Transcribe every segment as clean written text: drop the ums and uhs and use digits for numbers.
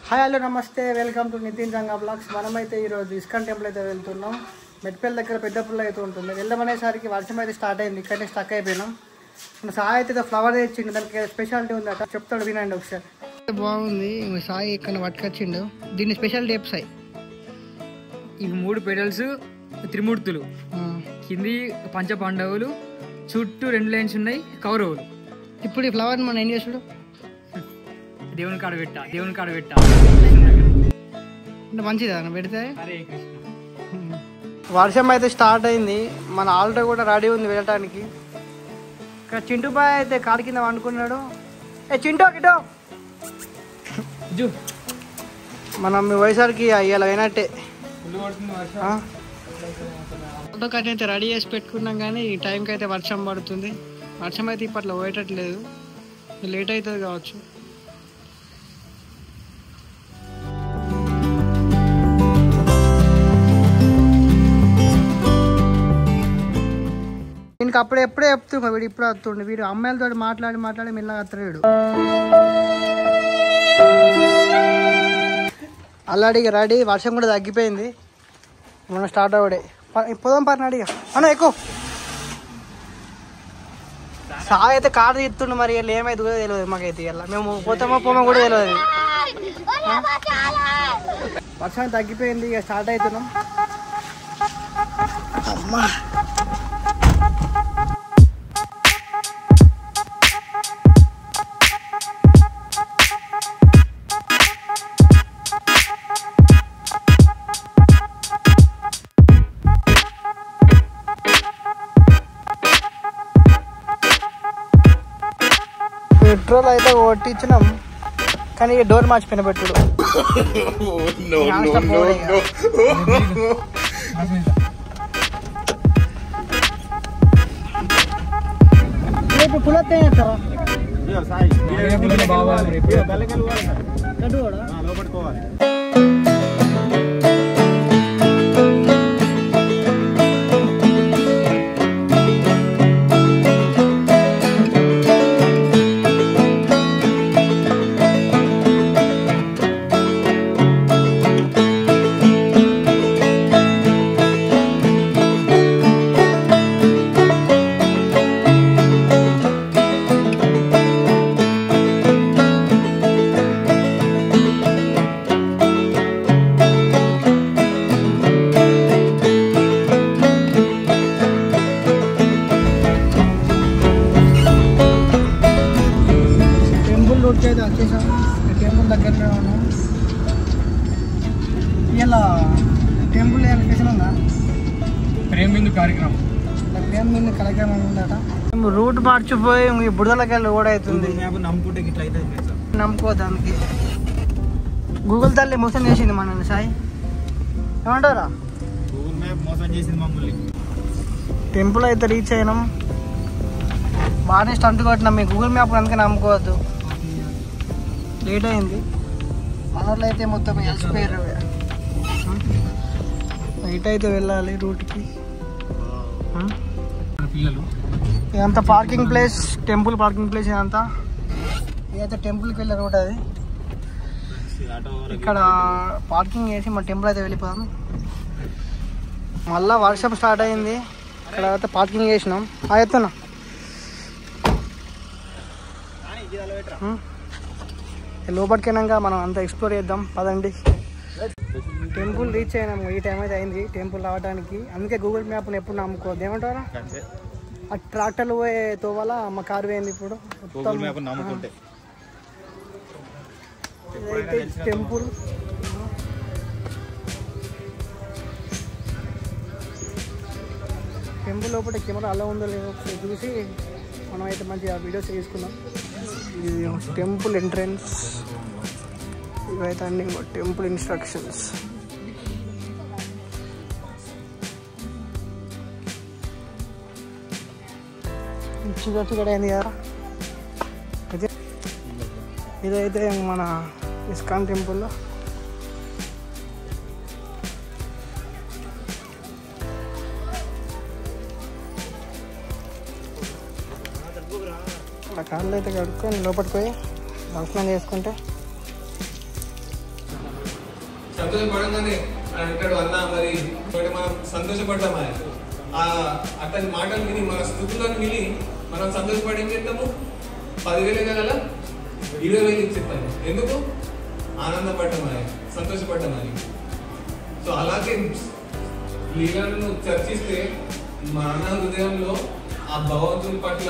Hi hello నమస్తే, welcome to Nitin Ranga vlogs. మనమైతే ఈరోజు ఇస్కాన్ టెంపుల్ అయితే వెళ్తున్నాం. మెట్పల్లి దగ్గర పెద్దపల్లి అయితే ఉంటుంది. వెళ్దామనేసరికి వర్షం అయితే స్టార్ట్ అయింది. ఇక్కడనే స్టక్ అయిపోయినాం. మన సాయి అయితే ఫ్లవర్ తెచ్చిండు, దానికి స్పెషాలిటీ ఉందట, చెప్తాడు వినండి ఒకసారి. బాగుంది, సాయి ఇక్కడ పట్టుకొచ్చిండు. దీన్ని స్పెషాలిటీ సాయి. ఇవి 3 పెడల్స్, త్రిమూర్తులు, కింది పంచ పాండవులు, చుట్టూ 2 లైన్స్ ఉన్నాయి కౌరవులు. ఇప్పుడు ఈ ఫ్లవర్ మనం ఏం చేసుడు? దేవుని కాడ పెట్టా అంటే మంచిదా పెడితే? హరే కృష్ణ. వర్షం అయితే స్టార్ట్ అయింది. మన ఆల్రెడీ కూడా రెడీ ఉంది వెళ్ళటానికి. ఇక్కడ చింటూ బాయ్ అయితే కారు కింద వండుకున్నాడు. చింటూ కిటో మనం మీ వయసారికి అయ్యాలి అయినట్టే. ఆటో కట్ అయితే రెడీ చేసి పెట్టుకున్నాం, కానీ ఈ టైంకి అయితే వర్షం పడుతుంది. వర్షం అయితే ఇప్పట్లో పోయేటట్లేదు, లేట్ అవుతుంది కావచ్చు. దీనికి అప్పుడు ఎప్పుడే చెప్తున్నా, వీడు ఇప్పుడు వస్తుండే. వీడు అమ్మాయిలతో మాట్లాడి మెల్లగా వస్తాడు. అల్లాడిగా రెడీ, వర్షం కూడా తగ్గిపోయింది. మనం స్టార్ట్ అవ్వడే పోదాం పర్న అడిగా అన్న ఎక్కువ. సాయి అయితే కారు తీస్తుండే, మరి వీళ్ళు ఏమైతే కూడా తెలియదు మాకైతే. ఇలా మేము పోతామో పోమో కూడా తెలియదు. వర్షం తగ్గిపోయింది, ఇక స్టార్ట్ అవుతున్నాం. అమ్మా పెట్రోల్ అయితే కొట్టించినాం, కానీ డోర్ మార్చిపోయిన పెట్టుడు. ఇప్పుడు పులత్తే చేస్తారా? అయితే వచ్చేసాం. టెంపుల్ దగ్గరలో ఉన్నాం. ఇలా టెంపుల్ లొకేషన్ ఉందా? ప్రేమ బిందు కార్యక్రమం ఉందట. రూట్ మార్చిపోయి బుడదలకి వెళ్ళి కూడా అవుతుంది. నమ్ముకోదానికి గూగుల్ తల్లి మోసం చేసింది మనల్ని. సాయి ఏమంటారా? టెంపుల్ అయితే రీచ్ అయినాం. బాగానే స్టంట్ కొట్టినాం. మీ గూగుల్ మ్యాప్ అందుకే నమ్ముకోవద్దు, లేట్ అయింది. మనలో అయితే మొత్తం ఎల్సిపోయారు. నైట్ అయితే వెళ్ళాలి రూట్కి. ఇదంతా parking place, temple parking place. ఇదంతా ఇదైతే టెంపుల్కి వెళ్ళే రూట్. అది ఇక్కడ పార్కింగ్ చేసి మన టెంపుల్ అయితే వెళ్ళిపోదాం. మళ్ళీ వర్షం స్టార్ట్ అయింది. ఇక్కడ అయితే పార్కింగ్ చేసినాం. ఎత్తున్నా లోపలికి వెళ్ళాక మనం అంతా ఎక్స్ప్లోర్ చేద్దాం పదండి. టెంపుల్ రీచ్ అయినాము. ఈ టైం అయితే అయింది టెంపుల్ రావడానికి. అందుకే గూగుల్ మ్యాప్ని ఎప్పుడు నమ్ముకోవద్దు. ఏమంటారా? ఆ ట్రాక్టర్లు పోయే తోవాల మా కారు పోయింది. ఇప్పుడు ఇదైతే టెంపుల్. టెంపుల్ లోపల కెమెరా అలా ఉందో లేదో చూసి మనం అయితే మంచిగా వీడియోస్ తీసుకున్నాం. ఇది టెంపుల్ ఎంట్రన్స్. ఇవైతే అన్ని టెంపుల్ ఇన్స్ట్రక్షన్స్. చూడ అయింది కదా. అయితే ఇదైతే మన ఇస్కాన్ టెంపుల్లో కాళ్ళు అయితే కడుక్కొని లోపలికి పోయి దర్శనం చేసుకుంటే సంతోషపడంగానే అంటాడు అన్న మరి మనం సంతోషపడ్డామా అతని మాటలు విని మన స్థుతులను విని మనం సంతోషపడి ఏం చేస్తాము 10,000 కాల 20,000 ఇచ్చేస్తాము. ఎందుకు? ఆనందపడ్డామని, సంతోషపడ్డామని. సో అలాగే లీలను చర్చిస్తే మన హృదయంలో ఆ భగవంతుని పట్ల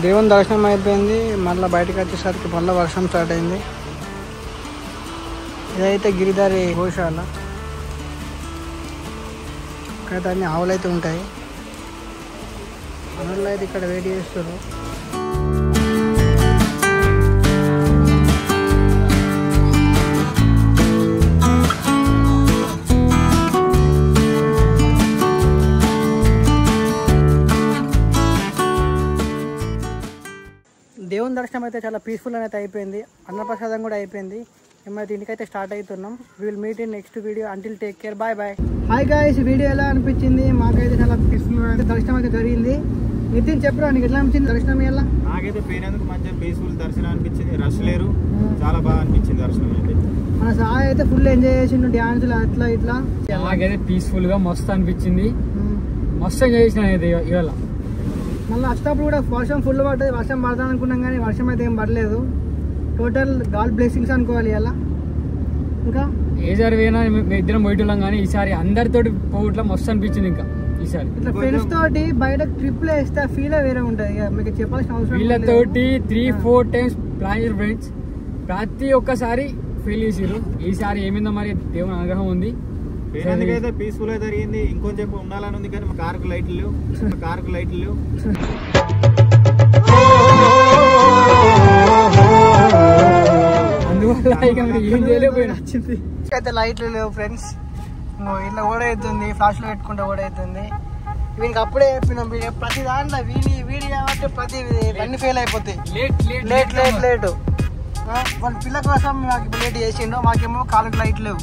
దేవుని దర్శనం అయిపోయింది. మళ్ళీ బయటకు వచ్చేసరికి మళ్ళీ వర్షం స్టార్ట్ అయింది. ఇదైతే గిరిదారి గోశాల. ఇక్కడ అన్ని ఆవులు అయితే ఉంటాయి. ఆవులు అయితే ఇక్కడ వెయిట్ చేస్తారు. దేవుని దర్శనం అయితే చాలా పీస్ఫుల్ అయితే అయిపోయింది. అన్నప్రసాదం కూడా అయిపోయింది. మేమైతే ఇంటికైతే స్టార్ట్ అవుతున్నాం. Will meet in next video. Until take care. Bye bye. Hi guys, video ఎలా అనిపించింది? మాకైతే చాలా పీస్ఫుల్ అయితే దర్శనం అయితే జరిగింది. నితిన్ చెప్పరా, నీకు ఎట్లా అనిపించింది దర్శనం? ఎలా? నాకైతే పోయినందుకు మంచిగా పీస్ఫుల్ దర్శనం అనిపించింది. రష్ లేరు, చాలా బాగా అనిపించింది దర్శనం అయితే. మన సాయి అయితే ఫుల్ ఎంజాయ్ చేసిండు, డ్యాన్సులు అట్లా ఇట్లా. నాకైతే పీస్ఫుల్ గా మస్తు అనిపించింది. మస్తు ఎంజాయ్ చేసిన అయితే ఇవాళ. మళ్ళీ వచ్చేటప్పుడు కూడా వర్షం ఫుల్ పడ్డది. వర్షం పడతాను అనుకున్నాం కానీ వర్షం అయితే ఏం పడలేదు. టోటల్ గాడ్ బ్లెస్సింగ్స్ అనుకోవాలి ఇలా. ఇంకా ఏసారి పోయినా మేము ఇద్దరం పోయేటోళ్ళం కానీ ఈసారి అందరితోటి పోవట్లా మస్తు అనిపించింది. ఇంకా ఈసారి ఇట్లా ఫ్రెండ్స్ తోటి బయట ట్రిప్లు వేస్తే ఫీల్ వేరే ఉంటుంది. ఇక మీకు చెప్పాల్సిన అవసరం వీళ్ళతోటి 3-4 times ప్లాన్ చేసిన ఫ్రెండ్స్. ప్రతి ఒక్కసారి ఫెయిల్ చేసారు. ఈసారి ఏమైందో మరి దేవుని అనుగ్రహం ఉంది. పోయినందుకైతే పీస్ఫుల్ గా జరిగింది. ఇంకొంచెం ఉండాలని ఉంది కానీ కారుకు లైట్లు లేవు. అందువల్ల ఇక ఏం చేయలేకపోయినా వచ్చింది. అయితే లైట్లు లేవు ఫ్రెండ్స్. ఇట్లా ఓడవుతుంది, ఫ్లాష్ లో పెట్టుకుంటే ఓడవుతుంది. వీనికి అప్పుడే చెప్పినాం, ప్రతి దాంట్లో వీడి కాబట్టి ప్రతి అన్ని ఫెయిల్ అయిపోతాయి. లేట్ వాళ్ళ పిల్ల కోసం మాకు లేట్ చేసిండో, మాకేమో కాలుకి లైట్ లేవు.